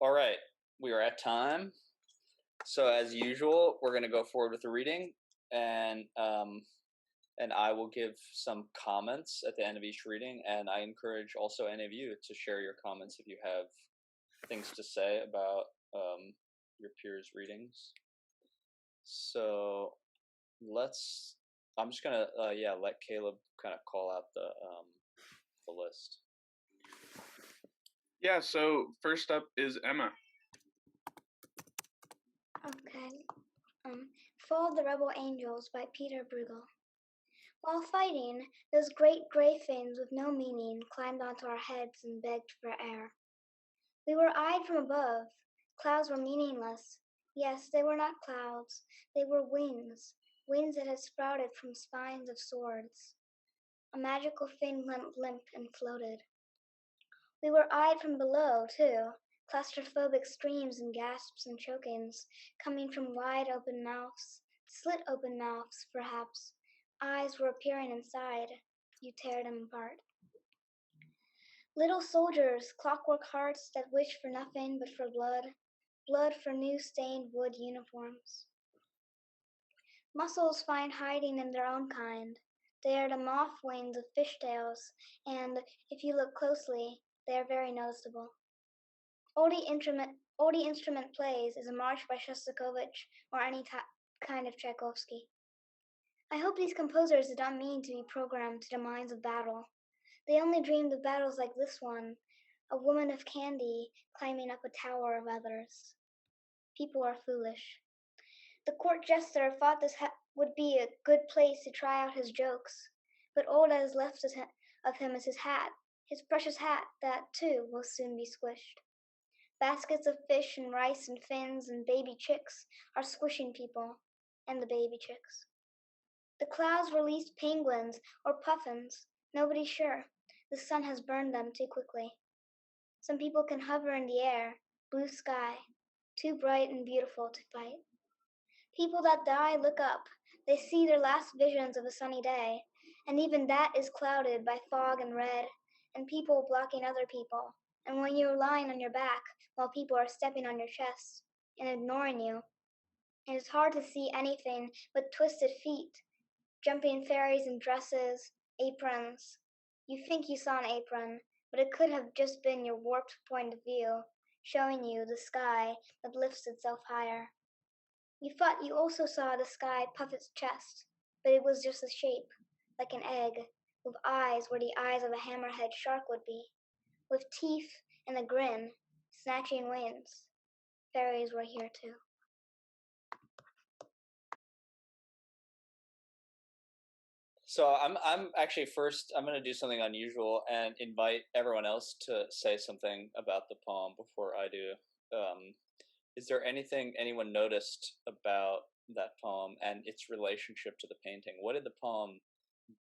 All right, we are at time. So as usual, we're going to go forward with the reading, and I will give some comments at the end of each reading, and I encourage also any of you to share your comments if you have things to say about your peers' readings. So let's. I'm just gonna let Caleb kind of call out the list. Yeah. So first up is Emma. Okay. Fall of the Rebel Angels by Peter Bruegel. While fighting, those great gray things with no meaning climbed onto our heads and begged for air. We were eyed from above. Clouds were meaningless. Yes, they were not clouds. They were wings, wings that had sprouted from spines of swords. A magical thing went limp and floated. We were eyed from below, too, claustrophobic screams and gasps and chokings coming from wide open mouths, slit open mouths, perhaps. Eyes were appearing inside. You tear them apart. Little soldiers, clockwork hearts that wish for nothing but for blood, blood for new stained wood uniforms. Mussels find hiding in their own kind. They are the moth wings of fishtails, and if you look closely, they are very noticeable. Oldie instrument plays is a march by Shostakovich or any kind of Tchaikovsky. I hope these composers did not mean to be programmed to the minds of battle. They only dreamed of battles like this one, a woman of candy climbing up a tower of others. People are foolish. The court jester thought this would be a good place to try out his jokes, but all that is left of him is his hat, his precious hat that, too, will soon be squished. Baskets of fish and rice and fins and baby chicks are squishing people, and the baby chicks. The clouds released penguins or puffins, nobody's sure. The sun has burned them too quickly. Some people can hover in the air, blue sky, too bright and beautiful to fight. People that die look up. They see their last visions of a sunny day, and even that is clouded by fog and red, and people blocking other people. And when you're lying on your back while people are stepping on your chest and ignoring you, it is hard to see anything but twisted feet, jumping fairies in dresses, aprons. You think you saw an apron, but it could have just been your warped point of view, showing you the sky that lifts itself higher. You thought you also saw the sky puff its chest, but it was just a shape, like an egg, with eyes where the eyes of a hammerhead shark would be, with teeth and a grin, snatching wings. Fairies were here too. So I'm actually first. I'm going to do something unusual and invite everyone else to say something about the poem before I do. Is there anything anyone noticed about that poem and its relationship to the painting? What did the poem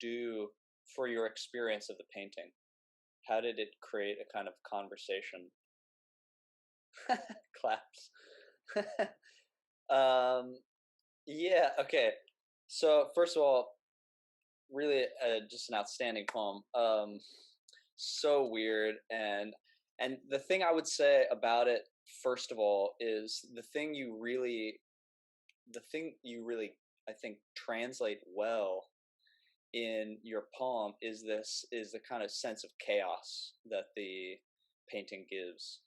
do for your experience of the painting? How did it create a kind of conversation? Claps. Yeah. Okay. So first of all, really just an outstanding poem. So weird, and the thing I would say about it, first of all, is the thing you really I think translate well in your poem is the kind of sense of chaos that the painting gives.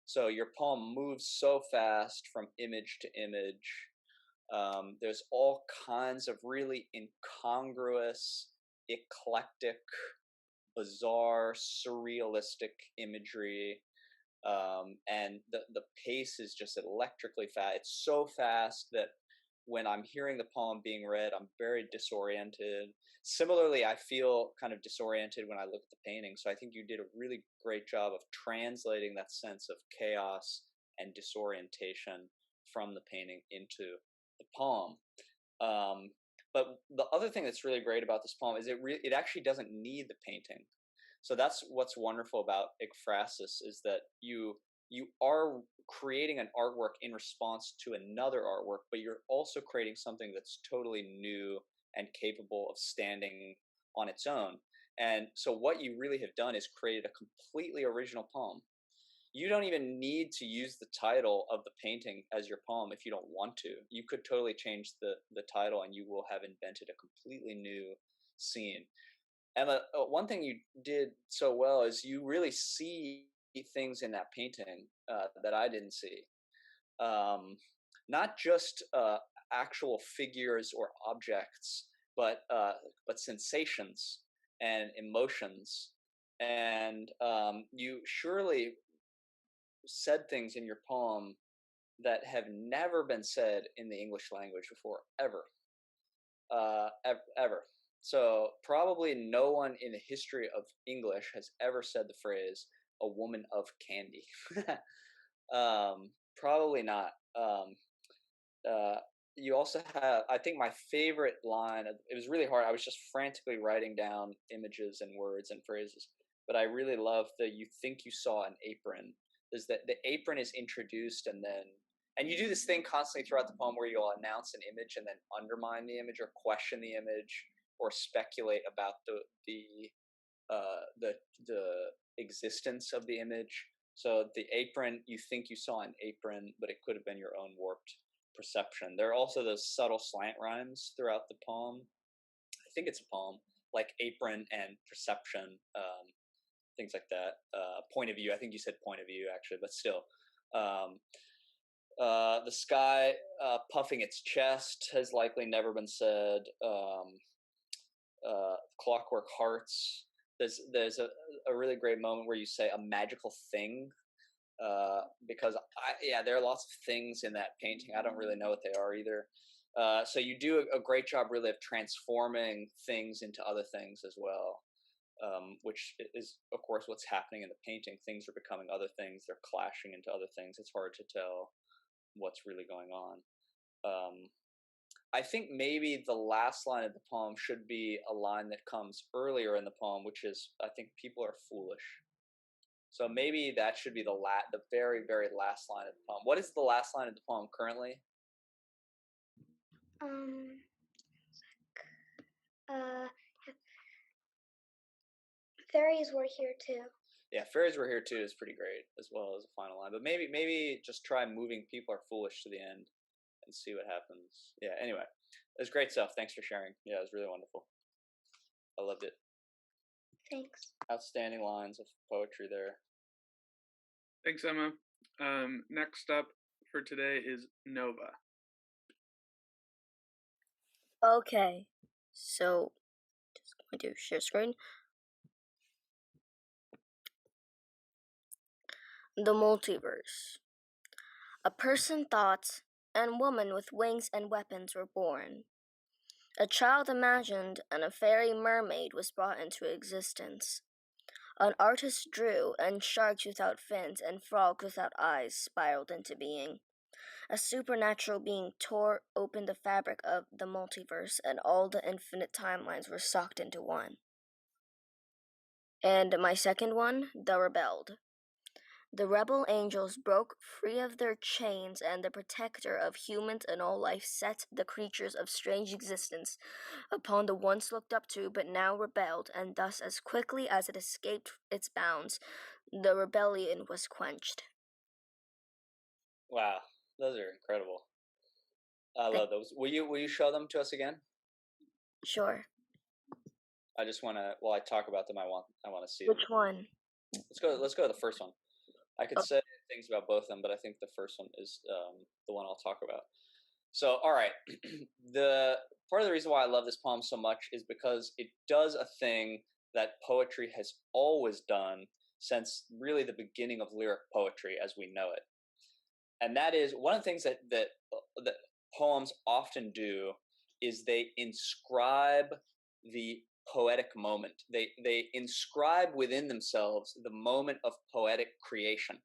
So your poem moves so fast from image to image. There's all kinds of really incongruous, eclectic, bizarre, surrealistic imagery, and the pace is just electrically fast. It's so fast that when I'm hearing the poem being read, I'm very disoriented. Similarly, I feel kind of disoriented when I look at the painting. So I think you did a really great job of translating that sense of chaos and disorientation from the painting into the poem. But the other thing that's really great about this poem is it actually doesn't need the painting. So that's what's wonderful about Ekphrasis, is that you are creating an artwork in response to another artwork, but you're also creating something that's totally new and capable of standing on its own. And so what you really have done is created a completely original poem. you don't even need to use the title of the painting as your poem if you don't want to. You could totally change the title and you will have invented a completely new scene. Emma, one thing you did so well is you really see things in that painting that I didn't see. Not just actual figures or objects, but sensations and emotions. And you surely said things in your poem that have never been said in the English language before, ever, ever. So probably no one in the history of English has ever said the phrase "a woman of candy." Probably not. You also have, I think, my favorite line. It was really hard. I was just frantically writing down images and words and phrases, but I really love the "you think you saw an apron." There's that the apron is introduced, and you do this thing constantly throughout the poem where you'll announce an image and then undermine the image or question the image or speculate about the existence of the image. So the apron, you think you saw an apron, but it could have been your own warped perception. There are also those subtle slant rhymes throughout the poem. I think it's a poem, like apron and perception, things like that. Point of view. I think you said point of view actually, but still. The sky puffing its chest has likely never been said. Clockwork hearts. There's a really great moment where you say a magical thing, because there are lots of things in that painting. I don't really know what they are either. So you do a great job really of transforming things into other things as well, which is of course what's happening in the painting. Things are becoming other things. They're clashing into other things. It's hard to tell what's really going on. I think maybe the last line of the poem should be a line that comes earlier in the poem, which is, I think people are foolish. So maybe that should be the very, very last line of the poem. What is the last line of the poem currently? Fairies were here too. Yeah, fairies were here too is pretty great as well as a final line. But maybe just try moving people are foolish to the end and see what happens. Yeah, anyway, it was great stuff. Thanks for sharing. Yeah, it was really wonderful. I loved it. Thanks. Outstanding lines of poetry there. Thanks, Emma. Next up for today is Nova. Okay, so just going to share screen. The multiverse. A person thought, and woman with wings and weapons were born. A child imagined, and a fairy mermaid was brought into existence. An artist drew, and sharks without fins and frogs without eyes spiraled into being. A supernatural being tore open the fabric of the multiverse, and all the infinite timelines were sucked into one. And my second one, The Rebelled. The rebel angels broke free of their chains, and the protector of humans and all life set the creatures of strange existence upon the once looked up to but now rebelled, and thus as quickly as it escaped its bounds, the rebellion was quenched. Wow, those are incredible. I love those. Will you show them to us again? Sure. I just want to. While I talk about them, I want to see Which them. one? Let's go to the first one. I could say things about both of them, but I think the first one is the one I'll talk about. So, all right, the part of the reason why I love this poem so much is because it does a thing that poetry has always done since really the beginning of lyric poetry as we know it, and that is one of the things that poems often do is they inscribe the poetic moment. They inscribe within themselves the moment of poetic creation.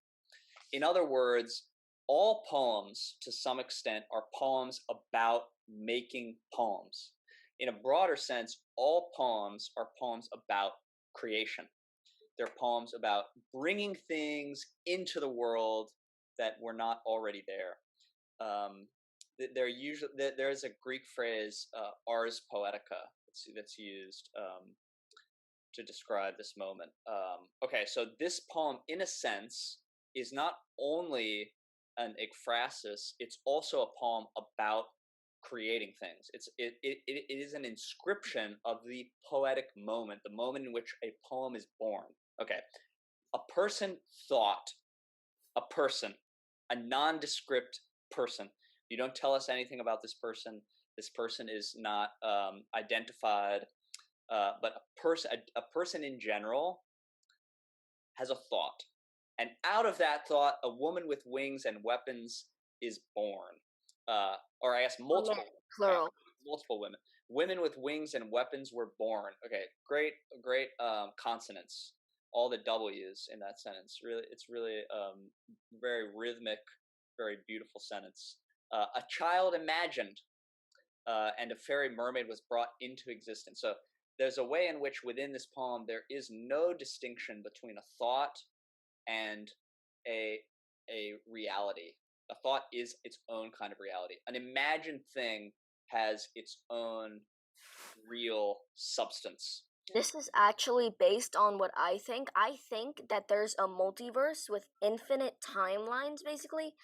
In other words, all poems, to some extent, are poems about making poems. In a broader sense, all poems are poems about creation. They're poems about bringing things into the world that were not already there. There is a Greek phrase, ars poetica, that's used to describe this moment. Okay, so this poem, in a sense, is not only an ekphrasis, it's also a poem about creating things. It is an inscription of the poetic moment, the moment in which a poem is born. Okay, a person thought, a person, a nondescript person. You don't tell us anything about this person. This person is not identified, but a person in general has a thought, and out of that thought, a woman with wings and weapons is born. Or I guess multiple, Plural. multiple women. Women with wings and weapons were born. Okay, great consonants. All the W's in that sentence. Really, it's really very rhythmic, very beautiful sentence. A child imagined, and a fairy mermaid was brought into existence. So there's a way in which within this poem there is no distinction between a thought and a reality. A thought is its own kind of reality. An imagined thing has its own real substance. This is actually based on what I think. I think that there's a multiverse with infinite timelines, basically.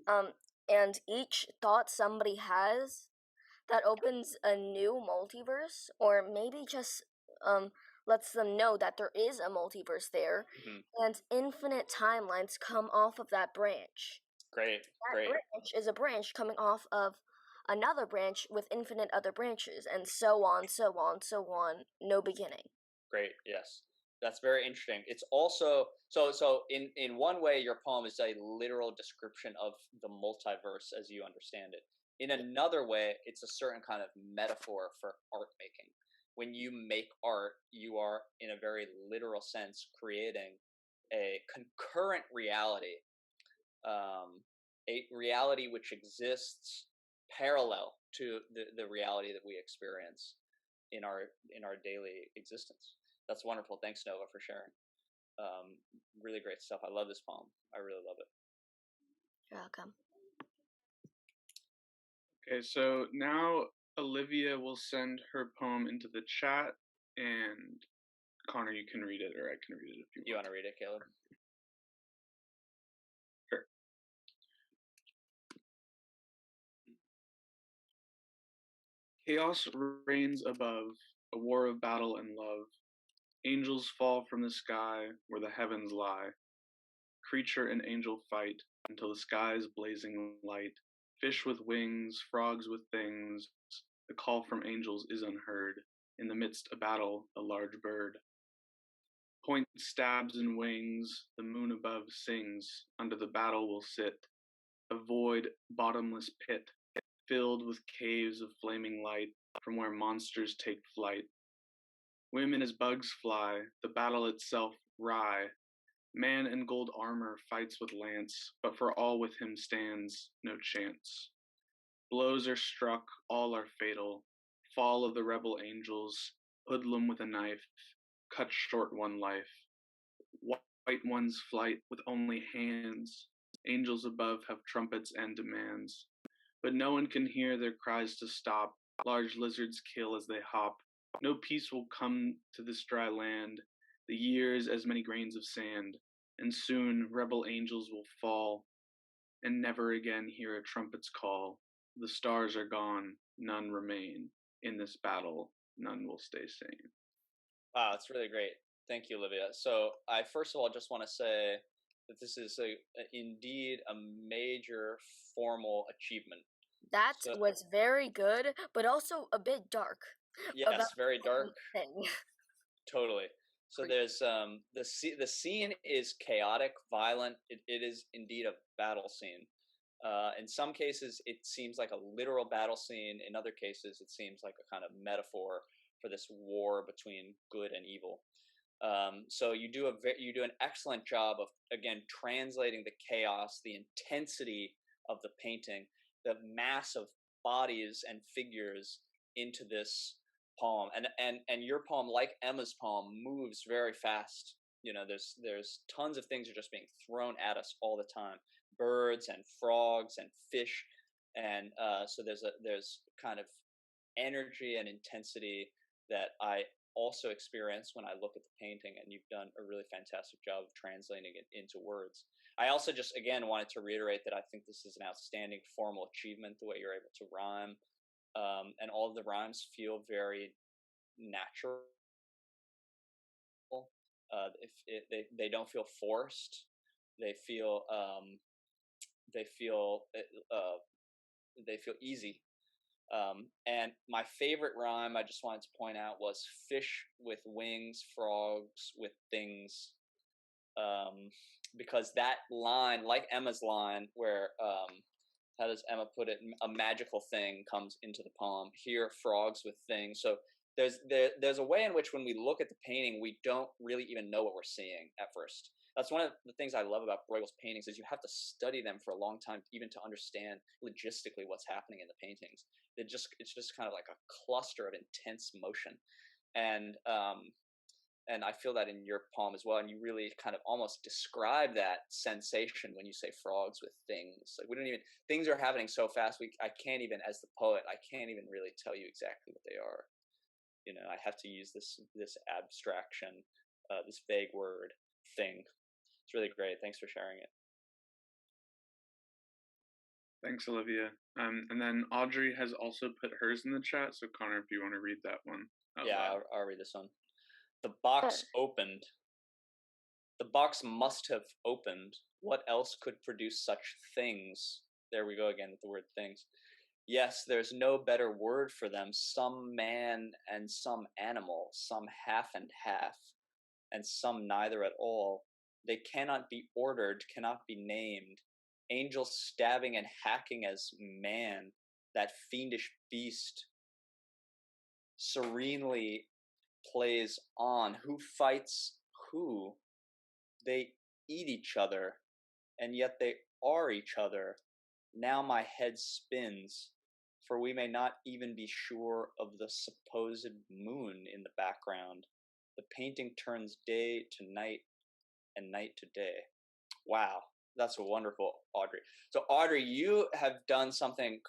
And each thought somebody has that opens a new multiverse, or maybe just lets them know that there is a multiverse there, and infinite timelines come off of that branch. Great. Branch is a branch coming off of another branch with infinite other branches, and so on, no beginning. Great, yes. That's very interesting. It's also so in one way your poem is a literal description of the multiverse as you understand it. In another way, it's a certain kind of metaphor for art making. When you make art, you are in a very literal sense creating a concurrent reality, a reality which exists parallel to the reality that we experience in our daily existence. That's wonderful. Thanks, Nova, for sharing. Really great stuff. I love this poem. I really love it. You're welcome. Okay, so now Olivia will send her poem into the chat, and Connor, you can read it, or I can read it if you want. You want to read it, Caleb? Sure. Chaos reigns above, a war of battle and love. Angels fall from the sky where the heavens lie. Creature and angel fight until the sky's blazing light. Fish with wings, frogs with things, the call from angels is unheard. In the midst of battle, a large bird. Point stabs and wings, the moon above sings. Under the battle will sit a void, bottomless pit, filled with caves of flaming light, from where monsters take flight. Women as bugs fly, the battle itself wry. Man in gold armor fights with lance, but for all with him stands no chance. Blows are struck, all are fatal. Fall of the rebel angels, hoodlum with a knife, cut short one life. White one's flight with only hands. Angels above have trumpets and demands. But no one can hear their cries to stop. Large lizards kill as they hop. No peace will come to this dry land. The years as many grains of sand. And soon rebel angels will fall and never again hear a trumpet's call. The stars are gone, none remain. In this battle, none will stay sane. Wow, it's really great. Thank you, Olivia. So I first of all just want to say that this is indeed a major formal achievement. That was very good, but also a bit dark. Yes, very dark. Totally. So there's the scene is chaotic, violent. It is indeed a battle scene. In some cases, it seems like a literal battle scene. In other cases, it seems like a kind of metaphor for this war between good and evil. So you do an excellent job of, again, translating the chaos, the intensity of the painting, the mass of bodies and figures into this poem. And your poem, like Emma's poem, moves very fast. You know, there's tons of things are just being thrown at us all the time. Birds and frogs and fish, and so there's kind of energy and intensity that I also experience when I look at the painting, and you've done a really fantastic job of translating it into words. I also just, again, wanted to reiterate that I think this is an outstanding formal achievement, the way you're able to rhyme. And all of the rhymes feel very natural. If they don't feel forced, they feel they feel uh, they feel easy. And my favorite rhyme I just wanted to point out was fish with wings, frogs with things. Because that line, like Emma's line, where how does Emma put it? A magical thing comes into the poem. Here, frogs with things. So there's a way in which when we look at the painting, we don't really even know what we're seeing at first. That's one of the things I love about Bruegel's paintings, is you have to study them for a long time even to understand logistically what's happening in the paintings. It's just kind of like a cluster of intense motion, and I feel that in your poem as well. And you really kind of almost describe that sensation when you say frogs with things. Like, we don't even, things are happening so fast. I can't even, as the poet, I can't even really tell you exactly what they are. You know, I have to use this abstraction, this vague word thing. It's really great. Thanks for sharing it. Thanks, Olivia. And then Audrey has also put hers in the chat. So Connor, if you want to read that one. Yeah, I'll read this one. The box opened. The box must have opened. What else could produce such things? There we go again with the word things. Yes, there's no better word for them. Some man and some animal, some half and half, and some neither at all. They cannot be ordered, cannot be named. Angels stabbing and hacking as man, that fiendish beast serenely plays on. Who fights who? They eat each other, and yet they are each other. Now my head spins, for we may not even be sure of the supposed moon in the background. The painting turns day to night and night to day. Wow, that's wonderful, Audrey. So, Audrey, you have done something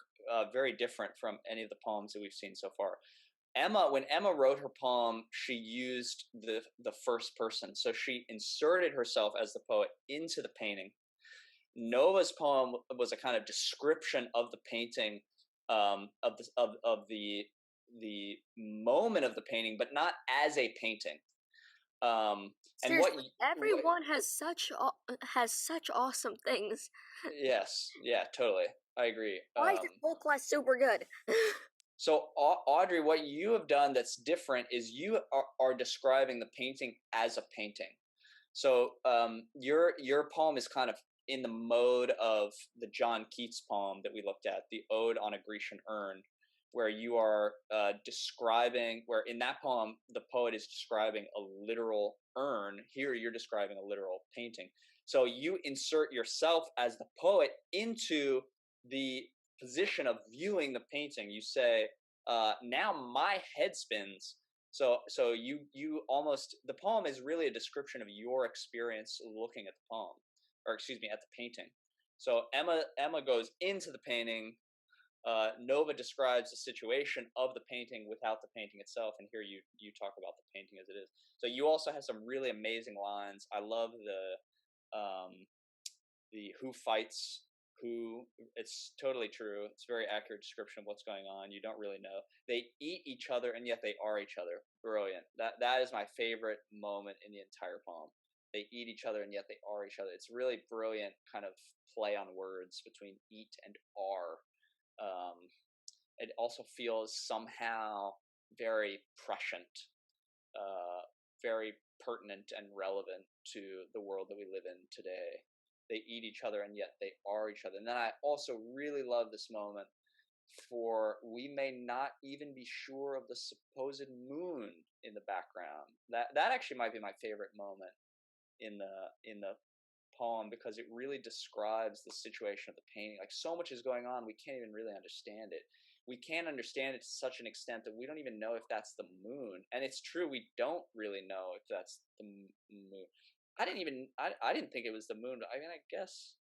very different from any of the poems that we've seen so far. When Emma wrote her poem, she used the first person. So she inserted herself as the poet into the painting. Nova's poem was a kind of description of the painting, of the moment of the painting, but not as a painting. Seriously, everyone has such awesome things. Yes, yeah, totally. I agree. Why is this book like super good? So, Audrey, what you have done that's different is you are describing the painting as a painting. So, your poem is kind of in the mode of the John Keats poem that we looked at, the Ode on a Grecian Urn, where you are describing, where in that poem, the poet is describing a literal urn. Here, you're describing a literal painting. So you insert yourself as the poet into the position of viewing the painting. You say, now my head spins. So you almost, the poem is really a description of your experience looking at the poem, or excuse me, at the painting. So Emma goes into the painting. Nova describes the situation of the painting without the painting itself, and here you talk about the painting as it is. So you also have some really amazing lines. I love the who fights who. It's totally true. It's a very accurate description of what's going on. You don't really know. They eat each other, and yet they are each other. Brilliant. That is my favorite moment in the entire poem. They eat each other, and yet they are each other. It's really brilliant kind of play on words between eat and are. It also feels somehow very prescient, very pertinent and relevant to the world that we live in today. They eat each other, and yet they are each other. And then I also really love this moment, for we may not even be sure of the supposed moon in the background. That actually might be my favorite moment in the poem, because it really describes the situation of the painting. Like, so much is going on, we can't even really understand it. We can't understand it to such an extent that we don't even know if that's the moon. And it's true, we don't really know if that's the moon. I didn't think it was the moon. I mean, I guess,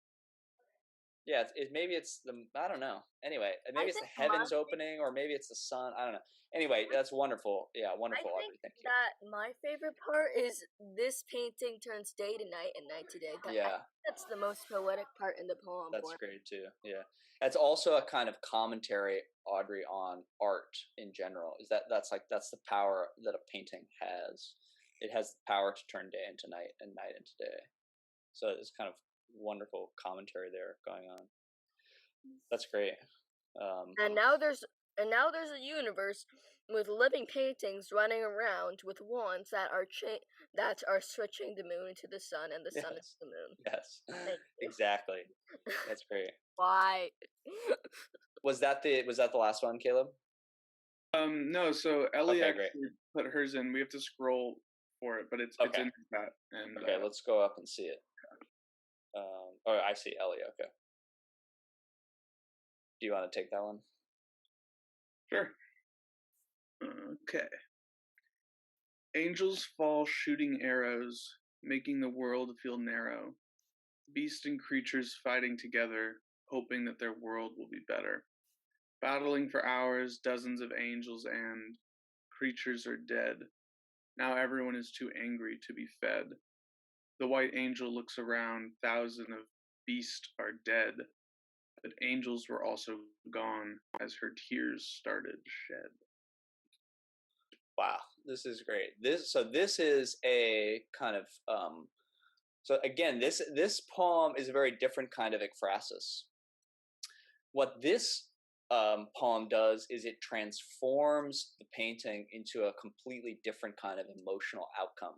Yeah, maybe it's the, I don't know. Anyway, maybe it's the heavens opening, or maybe it's the sun. I don't know. Anyway, that's wonderful. Yeah, wonderful, I think Audrey. Thank you. that my favorite part is this painting turns day to night and night to day. Yeah, That's the most poetic part in the poem. that's great too. Yeah, that's also a kind of commentary, Audrey, on art in general. Is that's the power that a painting has. It has the power to turn day into night and night into day. So it's kind of wonderful commentary there going on. That's great. And now there's a universe with living paintings running around with wands that are switching the moon to the sun and the sun is the moon. Yes, exactly. That's great. Why? Was that the last one, Caleb? No. So Ellie actually put hers in. We have to scroll for it, but it's in that. And okay, let's go up and see it. Oh, I see Ellie. Okay. Do you want to take that one? Sure. Okay. Angels fall shooting arrows, making the world feel narrow. Beasts and creatures fighting together, hoping that their world will be better. Battling for hours, dozens of angels and creatures are dead. Now everyone is too angry to be fed. The white angel looks around, thousands of beasts are dead. But angels were also gone as her tears started shed. Wow, this is great. This is a kind of so again, this poem is a very different kind of ekphrasis. What this poem does is it transforms the painting into a completely different kind of emotional outcome.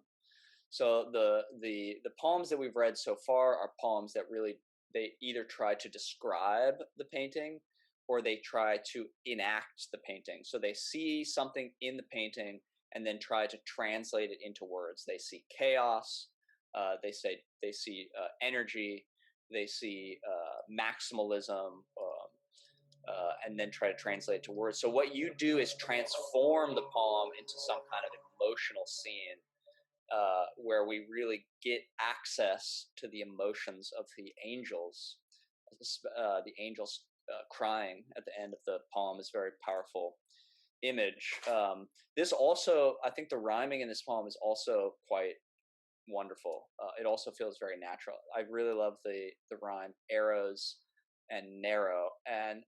So the poems that we've read so far are poems that really, they either try to describe the painting or they try to enact the painting. So they see something in the painting and then try to translate it into words. They see chaos, they see energy, they see maximalism, and then try to translate it to words. So what you do is transform the poem into some kind of emotional scene, where we really get access to the emotions of the angels. The angels crying at the end of the poem is a very powerful image. This also, I think the rhyming in this poem is also quite wonderful. It also feels very natural. I really love the rhyme arrows and narrow, and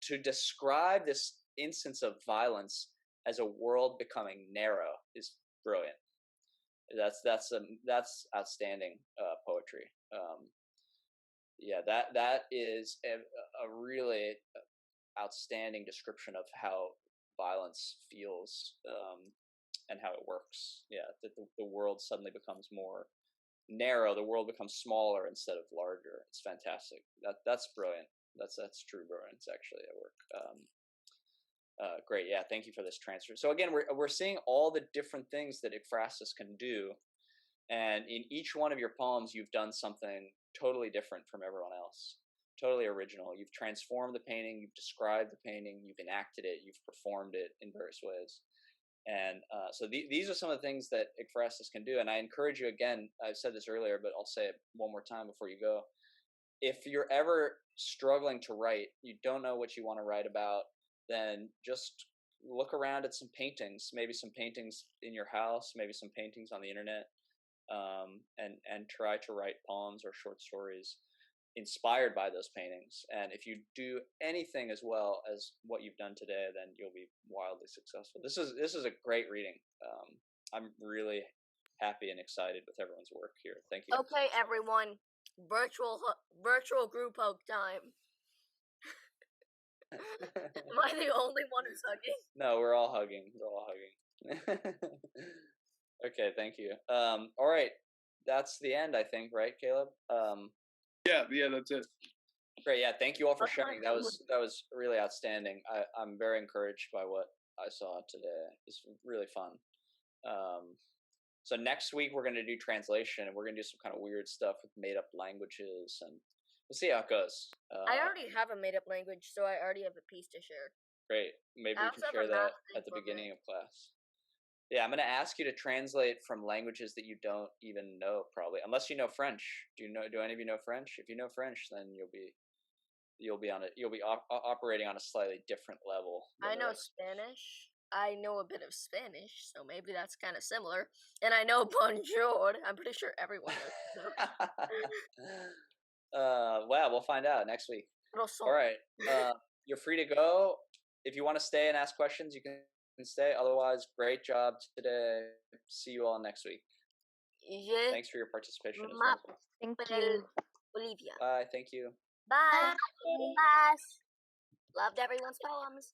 to describe this instance of violence as a world becoming narrow is brilliant. That's outstanding poetry. Yeah, that is a really outstanding description of how violence feels, and how it works. Yeah, that the world suddenly becomes more narrow. The world becomes smaller instead of larger. It's fantastic. That's brilliant. That's true brilliance actually at work. Great. Yeah. Thank you for this transfer. So again, we're seeing all the different things that Ekphrasis can do. And in each one of your poems, you've done something totally different from everyone else, totally original. You've transformed the painting, you've described the painting, you've enacted it, you've performed it in various ways. And so these are some of the things that Ekphrasis can do. And I encourage you, again, I've said this earlier, but I'll say it one more time before you go. If you're ever struggling to write, you don't know what you want to write about, then just look around at some paintings, maybe some paintings in your house, maybe some paintings on the internet, and try to write poems or short stories inspired by those paintings. And if you do anything as well as what you've done today, then you'll be wildly successful. This is a great reading. I'm really happy and excited with everyone's work here. Thank you. Okay, everyone, virtual group hug time. Am I the only one who's hugging? No, we're all hugging. We're all hugging. Okay, thank you. All right, that's the end, I think, right, Caleb? Yeah, that's it. Great. Yeah, thank you all for sharing. That was really outstanding. I'm very encouraged by what I saw today. It's really fun. So next week we're going to do translation, and we're going to do some kind of weird stuff with made up languages, and we'll see how it goes. I already have a made up language, so I already have a piece to share. Great. Maybe we can share that at the beginning of class. Yeah, I'm going to ask you to translate from languages that you don't even know, probably, unless you know French. Do any of you know French? If you know French, then you'll be you'll be operating on a slightly different level. I know Spanish. I know a bit of Spanish, so maybe that's kind of similar. And I know bonjour. I'm pretty sure everyone knows. Wow, we'll find out next week. All right, you're free to go. If you want to stay and ask questions, you can stay. Otherwise, great job today. See you all next week. Thanks for your participation. It was wonderful. Thank you. Olivia. Bye. Thank you. Bye. Bye. Loved everyone's poems.